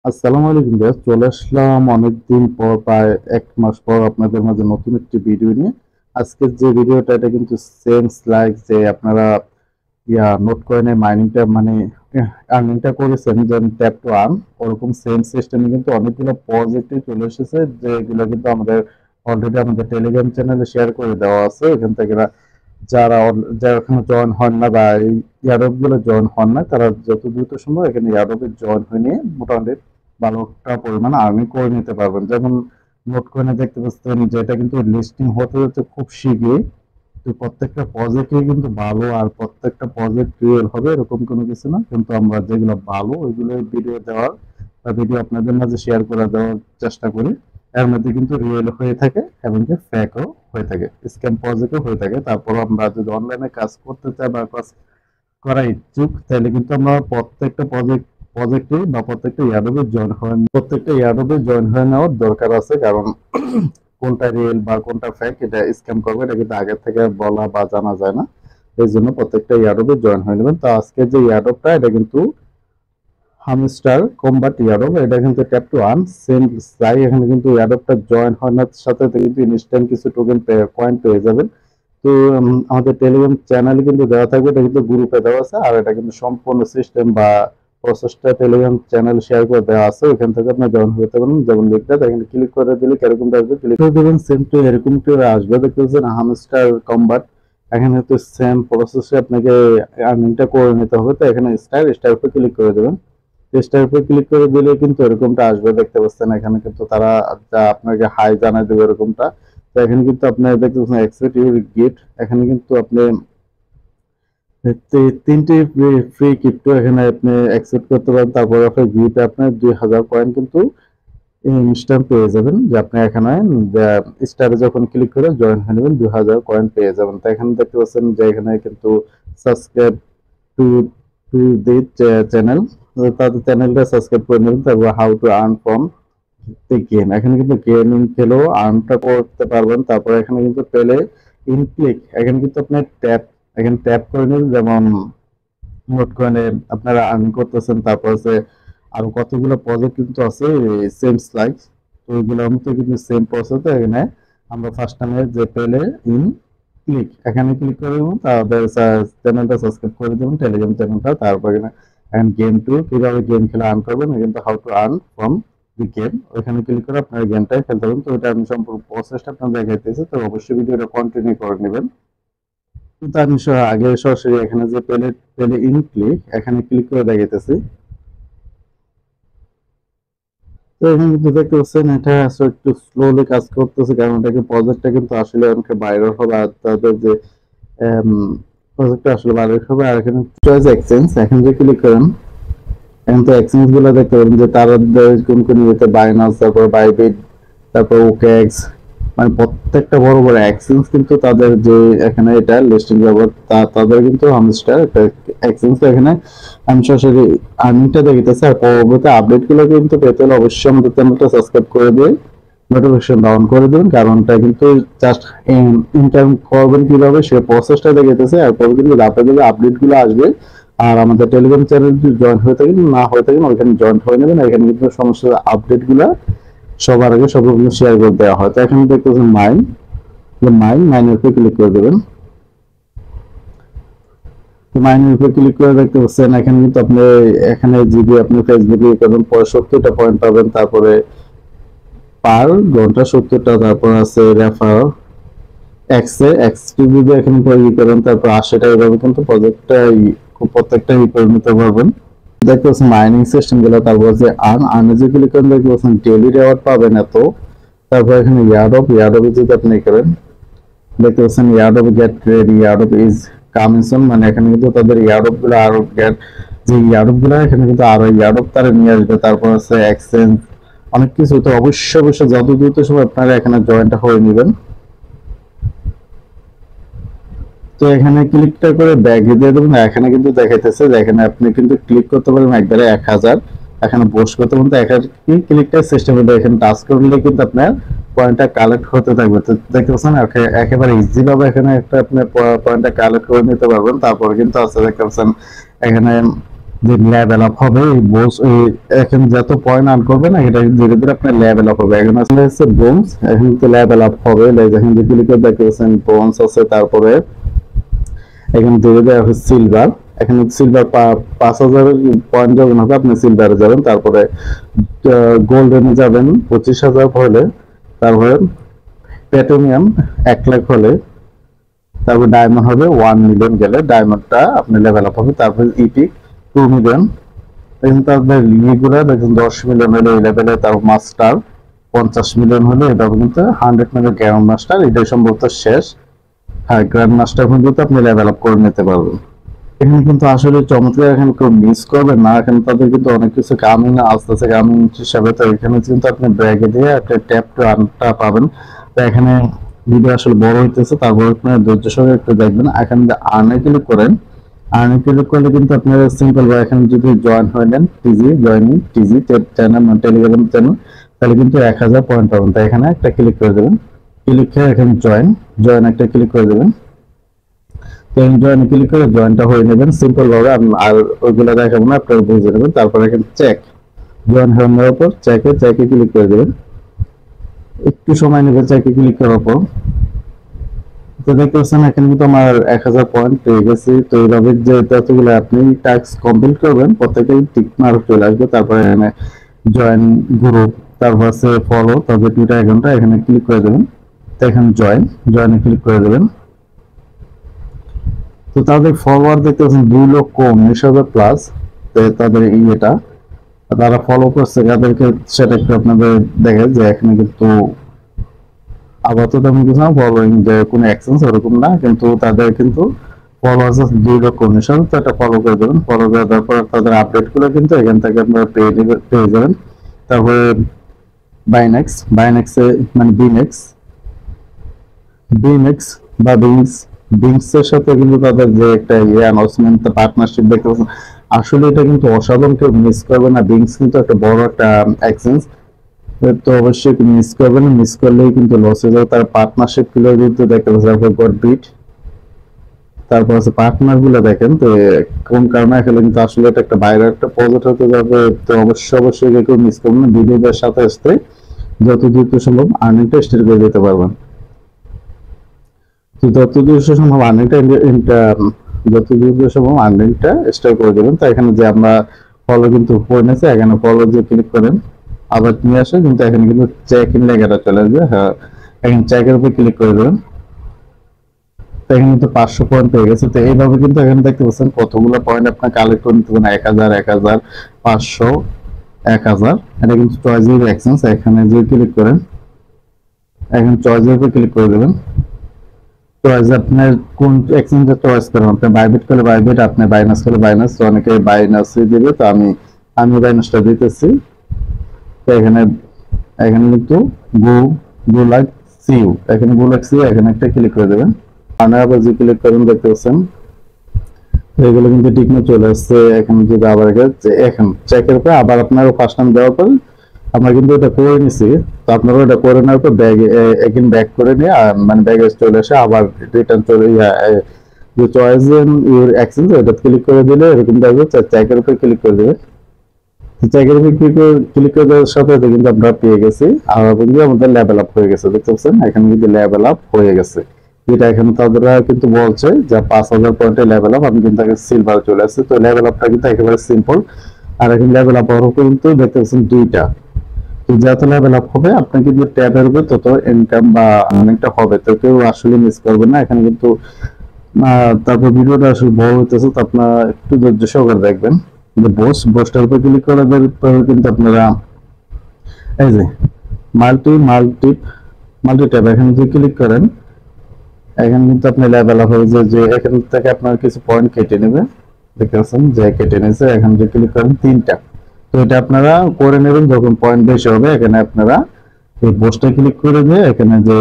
আসসালামু আলাইকুম ভাইয়া, চলে আসলাম অনেকদিন পর, প্রায় ১ মাস পর আপনাদের মাঝে নতুন একটি ভিডিও নিয়ে। আজকের যে ভিডিওটা এটা কিন্তু সেমস লাইক যে আপনারা নোট কয়েনে মাইনিংটা মানে আর্নিংটা করেছেন যেন ট্যাপ টু আর্ন, ওরকম সেম সিস্টেমে কিন্তু অনেকগুলো প্রজেক্টই চলে এসেছে, যেগুলো কিন্তু আমাদের অলরেডি আমাদের টেলিগ্রাম চ্যানেলে শেয়ার করে দেওয়া আছে। এখান থেকে যারা এখনো জয়েন হন না বা এই ইয়ারব গুলো জয়েন হন না, তারা যত দ্রুত সম্ভব এখানে ইয়ারবে জয়েন হয়ে নিয়ে মোটামুটি ভালোটা পরিমাণ আর্নিং করে নিতে পারবেন। যেমন নোট কয়েনে দেখতে পাচ্ছেন যে এটা কিন্তু লিস্টিং হতে হতে খুব শীঘ্রই। তো প্রত্যেকটা প্রজেক্টই কিন্তু ভালো, আর প্রত্যেকটা প্রজেক্ট রিয়েল হবে এরকম কোনো কিছু না, কিন্তু আমরা যেগুলো ভালো ওইগুলো ভিডিও দেওয়ার বা ভিডিও আপনাদের মাঝে শেয়ার করে দেওয়ার চেষ্টা করি। এর মধ্যে কিন্তু রিয়েল হয়ে থাকে এবং কি ফেকও হয়ে থাকে, স্ক্যাম প্রজেক্টও হয়ে থাকে। তারপর আমরা যদি অনলাইনে কাজ করতে চাই বা কাজ করা ইচ্ছুক, তাহলে কিন্তু আমরা প্রত্যেকটা প্রজেক্টে বা প্রত্যেকটা ইয়ারডবে জয়েন হয়ে নেওয়ার দরকার আছে। কারণ কোনটা রিয়েল বা কোনটা ফেক, এটা স্ক্যাম করবে এটা কিন্তু আগে থেকে বলা বা জানা যায় না। এই জন্য প্রত্যেকটা ইয়ারডবে জয়েন হয়ে নেবেন। তো আজকে যে ইয়ারডবটা এটা কিন্তু হামস্টার কম্বাট ইয়ারব, এটা কিন্তু ট্যাপ টু আর্ন সেম চাই। এখানে কিন্তু ইয়ারবটা জয়েন হওয়ার সাথে সাথে কিন্তু ইনস্ট্যান্ট কিছু টোকেন কয়েন পেয়ে যাবেন। তো আমাদের টেলিগ্রাম চ্যানেলে কিন্তু দেওয়া থাকবে, এটা কিন্তু গ্রুপে দেওয়া আছে, আর এটা কিন্তু সম্পূর্ণ সিস্টেম বা প্রসেসটা টেলিগ্রাম চ্যানেল শেয়ার করে দেওয়া আছে। ওখান থেকে আপনি জয়েন হতে পারেন। যেমন লিঙ্কটা এখানে ক্লিক করে দিলে এরকম আসবে, ক্লিক করে দেবেন সেম টু এরকম আসবে। দেখতেছেন হামস্টার কম্বাট, এখানে হচ্ছে সেম প্রসেসে আপনাকে আর্নিংটা করে নিতে হবে। তো এখানে স্টার উপর ক্লিক করে দেবেন। স্টার উপর ক্লিক করে দিলে কিন্তু এরকমটা আসবে, দেখতে পাচ্ছেন। এখানে কিন্তু তারা যা আপনাকে হাই জানাই দেবে এরকমটা। তো এখানে কিন্তু আপনি দেখতে পাচ্ছেন এক্সপেক্ট ইউর গিফট, এখানে কিন্তু আপনি তিনটি ফ্রি ক্রিপ্টো এখানে আপনি অ্যাকসেপ্ট করতে পারেন। তারপর আপনার গিফট আপনার ২০০০ কয়েন কিন্তু ইনস্ট্যান্ট পেয়ে যাবেন। যে আপনি এখানে স্টারে যখন ক্লিক করে জয়েন হয়ে নেবেন ২০০০ কয়েন পেয়ে যাবেন। তো এখানে দেখতে পাচ্ছেন যে এখানে কিন্তু subscribe to to the channel, তাদের চ্যানেলটা সাবস্ক্রাইব করে নেবেন। তারপর how to earn from the game, এখানে কিন্তু গেমিং খেলেও আর্নটা করতে পারবেন। তারপর এখানে কিন্তু পেলে ইন ক্লিক, এখানে কিন্তু আপনার এখানে ট্যাপ করে নেবেন। যেমন নোট কয়েনে আপনারা আর্ন করতেছেন। তারপর আছে আরো কতগুলো প্রজেক্ট কিন্তু আছে সেম লাইক, তো ওইগুলোর মধ্যে কিন্তু সেম প্রসেস। এখানে আমরা ফার্স্ট টাইমে যে পেলে ইন ক্লিক, এখানে ক্লিক করে দেবো, তাদের চ্যানেলটা সাবস্ক্রাইব করে দেবেন, টেলিগ্রাম চ্যানেলটা। তারপর এখানে এখন গেম টু কিভাবে গেম খেলে আর্ন করবেন, কিন্তু how to earn from the game, ওইখানে ক্লিক করে আপনার গেমটাই খেলতে পারবেন। তো এটা আমি সম্পূর্ণ প্রসেসটা আপনার দেখাইতেছি, তো অবশ্যই ভিডিওটা কন্টিনিউ করে নেবেন। কিন্তু আমি আগে সরাসরি এখানে যে পেলে পেলে ইন ক্লিক, এখানে ক্লিক করে দেখাইতেছি। তো এখানে কিন্তু দেখতে পাচ্ছেন এটা আসলে একটু স্লোলি কাজ করতেছে, কারণ এটাকে প্রজেক্টটা কিন্তু আসলে অনেকে ভাইরাল হবে, আর তাদের যে প্রজেক্টটা আসলে ভাইরাল হবে। আর এখানে চয়েস এক্সচেঞ্জ, এখন যে ক্লিক করেন এখন তো এক্সচেঞ্জ গুলো দেখতে পারেন যে তারা কোন কোন ইয়েতে বাইনান্স, তারপর বাইবিট, তারপর ওকেএক্স, মানে প্রত্যেকটা বড় বড় এক্সচেঞ্জ কিন্তু তাদের যে এখানে এটা লিস্টিং ব্যবহার তাদের কিন্তু হামস্টার এক্সচেঞ্জ। এখানে আমি সরাসরি আর্নিংটা দেখাইতেছি। আর পরবর্তী আপডেট গুলো কিন্তু পেতে হলে অবশ্যই আমাদের চ্যানেলটা সাবস্ক্রাইব করে দিয়ে নোটিফিকেশন অন করে দেবেন, কারণটা কিন্তু জাস্ট ইনকাম করবেন কিভাবে সে প্রসেসটা দেখাইতেছে। আর পরে কিন্তু ধাপে ধাপে আপডেট গুলো আসবে। আর আমাদের টেলিগ্রাম চ্যানেল জয়েন হয়ে থাকেন না হয়ে থাকেন, ওইখানে জয়েন হয়ে নেবেন। এখানে কিন্তু সমস্ত আপডেট গুলা সবার আগে সবগুলো শেয়ার করে দেওয়া হয়। তো এখানে দেখতেছেন মাইনের উপরে ক্লিক করে দেবেন। মাইনের উপরে ক্লিক করে দেখতে পাচ্ছেন এখানে কিন্তু আপনি এখানে যদি আপনি ফেসবুকে করেন ৭৫টা পয়েন্ট পাবেন। তারপরে পার ঘন্টা ৭০টা, তারপর আছে রেফার এক্সপি যদি এখানে তৈরি করেন তারপর ৮০ টাকা এভাবে কিন্তু প্রত্যেকটা করে নিতে পারবেন। দেখতে পাচ্ছেন মাইনিং সিস্টেম গুলো। তারপর যে আর্নে যে ক্লিক করেন দেখতে পাচ্ছেন ডেইলি রেওয়ার্ড পাবেন এত। তারপর এখানে ইয়ারডব যদি আপনি করেন দেখতে পাচ্ছেন Yeardub get ready, Yeardub is coming soon, মানে এখানে কিন্তু তাদের ইয়ারডব গুলো আরো গেট, যে ইয়ারডব গুলো এখানে কিন্তু আরো ইয়ারডব তারা নিয়ে আসবে। তারপর আছে এক্সচেঞ্জ, অনেক কিছু। তো অবশ্যই অবশ্যই যত দ্রুত সময় আপনারা এখানে জয়েনটা হয়ে নেবেন। তো এখানে ক্লিকটা করে ব্যাগ দিয়ে দেবেন। এখানে কিন্তু দেখাইতেছে যে এখানে আপনি কিন্তু ক্লিক করতে পারেন একবারে ১০০০, এখানে পোস্ট করতে পারেন। তো এখানে ক্লিকটা সিস্টেম এখানে টাচ করলে কিন্তু আপনার পয়েন্টটা কালেক্ট হতে থাকবে। তো দেখতে পাচ্ছেন একেবারে ইজি ভাবে এখানে একটা আপনি পয়েন্টটা কালেক্ট করে নিতে পারবেন। তারপরে কিন্তু আছে দেখতে পাচ্ছেন এখানে যে লেভেল আপ হবে এই বোস এখন যত পয়েন্ট আর্ন করবে না এটা ধীরে ধীরে আপনার লেভেল আপ হবে। এখন আসলে হচ্ছে ব্রোঞ্জ, এখন তো লেভেল আপ হবে। এখন যে ক্লিক করে দেখতেছেন ব্রোঞ্জ আছে, তারপরে এখানে ধীরে ধীরে হচ্ছে সিলভার। এখানে সিলভার 5000 পয়েন্ট যখন হবে আপনি সিলভারে যাবেন, তারপরে গোল্ডেনে যাবেন 25,000 হলে, তারপরে প্লাটিনাম 1 লাখ হলে, তারপর ডায়মন্ড হবে 1 মিলিয়ন গেলে ডায়মন্ডটা আপনি লেভেল আপ হবে। তারপর ইপিক 2 মিলিয়ন, এখন তাদের লিগুলা দেখুন 10 মিলিয়ন হলে এই লেভেলে, তারপর মাস্টার 50 মিলিয়ন হলে এটা কিন্তু 100 মিলিয়ন গ্র্যান্ড মাস্টার, এটাই সম্ভবত শেষ। হ্যাঁ, গ্র্যান্ড মাস্টার পর্যন্ত আপনি লেভেল আপ করে নিতে পারবেন। এখানে কিন্তু আসলে চমৎকার, এখানে কেউ মিস করবেন না। এখানে তাদের কিন্তু অনেক কিছু কামিং আসতেছে, কামিং হিসাবে। তো এখানে কিন্তু আপনি ব্র্যাকে দিয়ে একটা ট্যাপ টু আর্নটা পাবেন। তো এখানে ভিডিও আসলে বড় হইতেছে, তারপর আপনি ধৈর্য সহকারে একটু দেখবেন। এখানে যদি আর্নে ক্লিক করেন, আর্নে ক্লিক করলে কিন্তু আপনার সিম্পল বা এখানে যদি জয়েন হয়ে নেন টিজি জয়েনিং টিজি চ্যানেল টেলিগ্রাম চ্যানেল, তাহলে কিন্তু 1000 পয়েন্ট পাবেন। তাই এখানে একটা ক্লিক করে দেবেন, ক্লিক করে এখানে জয়েন একটা ক্লিক করে দেবেন। জয়েন ক্লিক করে জয়েনটা হয়ে নেবেন সিম্পল ভাবে। আর ওইগুলো দেখাবো না, আপনারা বুঝে নেবেন। তারপর এখানে চেক জয়েন হয়ে নেওয়ার পর চেকে ক্লিক করে দেবেন। একটু সময় নেবে চেকে ক্লিক করার পর। তো দেখতে পাচ্ছেন এখানে কিন্তু আমার 1000 পয়েন্ট পেয়ে গেছি। তো এইভাবে যে ততগুলো আপনি টাস্ক কমপ্লিট করবেন প্রত্যেকেই টিক মার্ক চলে আসবে। তারপরে এখানে জয়েন গ্রুপ, তারপর আছে ফলো, তারপর টুইটার অ্যাকাউন্টটা এখানে ক্লিক করে দেবেন। তো এখানে জয়েনে ক্লিক করে দেবেন। তো তাদের ফলোয়ার দেখতে পাচ্ছেন 2,19,000 প্লাস। তাদের ইয়েটা তারা ফলো করছে তাদেরকে, সেটা একটু আপনাদের দেখে যে এখানে কিন্তু আপাতত আমি কিছু না ফলোইং যে কোনো অ্যাকশন ওরকম না, কিন্তু তাদের কিন্তু ফলোয়ার্স 2,19,000। তো এটা ফলো করে দেবেন। ফলো করে দেওয়ার পর তাদের আপডেট গুলো কিন্তু এখান থেকে আপনারা পেয়ে যাবেন। তারপরে বাইনেক্সে মানে বিনেক্স বা বিংস এর সাথে কিন্তু তাদের যে একটা অ্যানাউন্সমেন্ট পার্টনারশিপ দেখতে পাচ্ছেন, আসলে এটা কিন্তু অসাধারণ, কেউ মিস করবে না। বিংস কিন্তু একটা বড় একটা এক্সচেঞ্জ, তো অবশ্যই মিস করবেন না, মিস করলেই কিন্তু লস হয়ে যাবে। তার পার্টনারশিপ গুলো কিন্তু দেখতে পাচ্ছেন, তারপর গডবিট, তারপর হচ্ছে পার্টনার গুলো দেখেন। তো কোন কারণে এখানে কিন্তু আসলে এটা একটা বাইরে একটা প্রজেক্ট হতে যাবে। তো অবশ্যই কেউ মিস করবেন না। ভিডিওদের সাথে আসতে যত দ্রুত সম্ভব আর্নিংটা স্টার্ট করে দিতে পারবেন। যত দ্রুত সম্ভব আর্নিংটা স্টার্ট করে দেবেন। তো এখানে যে আমরা ফলো কিন্তু করে নিয়েছে, এখানে ফলো যে ক্লিক করেন আবার নিয়ে আসে, কিন্তু এখানে কিন্তু চেক ইন লেখাটা চলে আসবে। হ্যাঁ, এখানে চেকের উপর ক্লিক করে দেবেন। তো এখানে কিন্তু 500 পয়েন্ট পেয়ে গেছে। তো এইভাবে কিন্তু এখানে দেখতে পাচ্ছেন কতগুলো পয়েন্ট আপনার কালেক্ট করে নিতে পারেন, 1000, 500, 1000। এটা কিন্তু চয়েসের এক্সচেঞ্জ। এখানে যে ক্লিক করেন, এখানে চয়েসের উপর ক্লিক করে দেবেন। চয়েস আপনার কোন এক্সচেঞ্জে চয়েস করেন, আপনি বাইবিট করলে বাইবিট, আপনি বাইনান্স করলে বাইনান্স। তো অনেকে বাইনান্সই দিবে, তো আমি বাইনান্সটা দিতেছি। তো এখানে কিন্তু লাইক সিউ, এখানে লাইক সিউ এখানে একটা ক্লিক করে দেবেন। আর আবার যে ক্লিক করেন দেখতে পাচ্ছেন এগুলো কিন্তু ঠিক না চলে আসছে। এখানে যদি আবার এখন চেকের উপরে আবার আপনার ফার্স্ট নাম দেওয়ার পর আমরা কিন্তু এটা করে নিছি। তো আপনারা এটা করে নেওয়ার পর ব্যাক করে নিয়ে মানে ব্যাগে চলে আসে আবার রিটার্ন চলে যে চয়েস ইউর এক্সচেঞ্জ এটা ক্লিক করে দিলে এরকম দেখবে। চেকের উপরে ক্লিক করে দেবে। চেকের উপরে ক্লিক করে দেওয়ার সাথে সাথে কিন্তু আমরা পেয়ে গেছি, আর কিন্তু আমাদের লেভেল আপ হয়ে গেছে। দেখতে পাচ্ছেন এখানে কিন্তু লেভেল আপ হয়ে গেছে। যেটা এখানে তারা কিন্তু বলছে যে 5000 পয়েন্টে লেভেল আপ, আমি কিন্তু সিলভার চলে আসছে। তো লেভেল আপটা কিন্তু একেবারে সিম্পল। আর এখন লেভেল আপ হওয়ার কিন্তু দেখতে পাচ্ছেন দুইটা। যত লেভেল আপ হবে আপনার কিন্তু ট্যাবের উপর তত ইনকাম বা অনেকটা হবে। তো কেউ আসলে মিস করবেন না এখানে কিন্তু। তারপর ভিডিওটা আসলে বড় হইতেছে, তো আপনারা একটু ধৈর্য সহকারে দেখবেন। যে বসটার উপর ক্লিক করার পর কিন্তু আপনারা এই যে মাল্টি ট্যাব এখানে যে ক্লিক করেন, এখানে কিন্তু আপনি লেভেল আপ হবে। যে এখান থেকে আপনার কিছু পয়েন্ট কেটে নেবে, দেখতে পাচ্ছেন যে কেটে নিয়েছে। এখানে যে ক্লিক করেন 3টা। তো এটা আপনারা করে নেবেন যখন পয়েন্ট বেশি হবে। এখানে আপনারা এই পোস্টে ক্লিক করে দিয়ে এখানে যে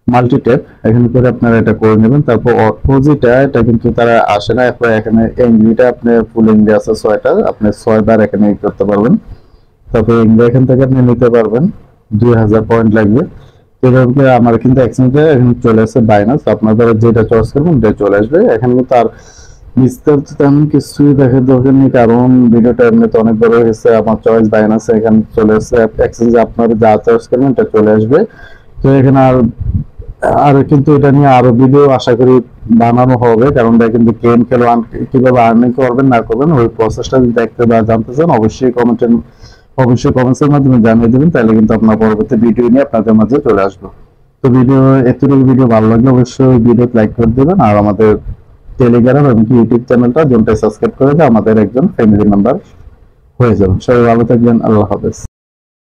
মাল্টি ট্যাপ এখানে করে আপনারা এটা করে নেবেন। তারপর অপোজিটটা এটা কিন্তু তারা আসে না। এখানে এনজিটা আপনি ফুল ইন্ডিয়া আছে 6টা, আপনি 6বার এখানে করতে পারবেন। তারপর ইন্ডিয়া এখান থেকে আপনি নিতে পারবেন, 2000 পয়েন্ট লাগবে। এভাবে আমার কিন্তু এক্সচেঞ্জে এখানে চলে আসে বাইনান্স। আপনারা যেটা চয়েস করবেন ওটা চলে আসবে। এখানে কিন্তু আর বিস্তারিত তেমন কিছুই দেখার দরকার নেই, কারণ ভিডিওটা এমনিতে অনেক বড় হয়েছে। আমার চয়েস বাইনান্সে এখানে চলে আসছে, এক্সচেঞ্জে আপনারা যা চয়েস করবেন এটা চলে আসবে। তো এখানে আর কিন্তু এটা নিয়ে আরো ভিডিও আশা করি বানানো হবে, কারণ এটা কিন্তু গেম খেলে কিভাবে আর্নিং করবেন না করবেন ওই প্রসেসটা যদি দেখতে বা জানতে চান অবশ্যই কমেন্টসের মাধ্যমে জানিয়ে দেবেন, তাহলে কিন্তু আপনার পরবর্তী ভিডিও নিয়ে আপনাদের মাঝে চলে আসবো। তো এতটুকু ভিডিও ভালো লাগলে অবশ্যই ভিডিও লাইক করে দেবেন, আর আমাদের টেলিগ্রাম এবং ইউটিউব চ্যানেলটা দুটোই সাবস্ক্রাইব করে দিয়ে আমাদের একজন ফ্যামিলি মেম্বার হয়ে যাবেন। সবাই ভালো থাকবেন, আল্লাহ হাফেজ।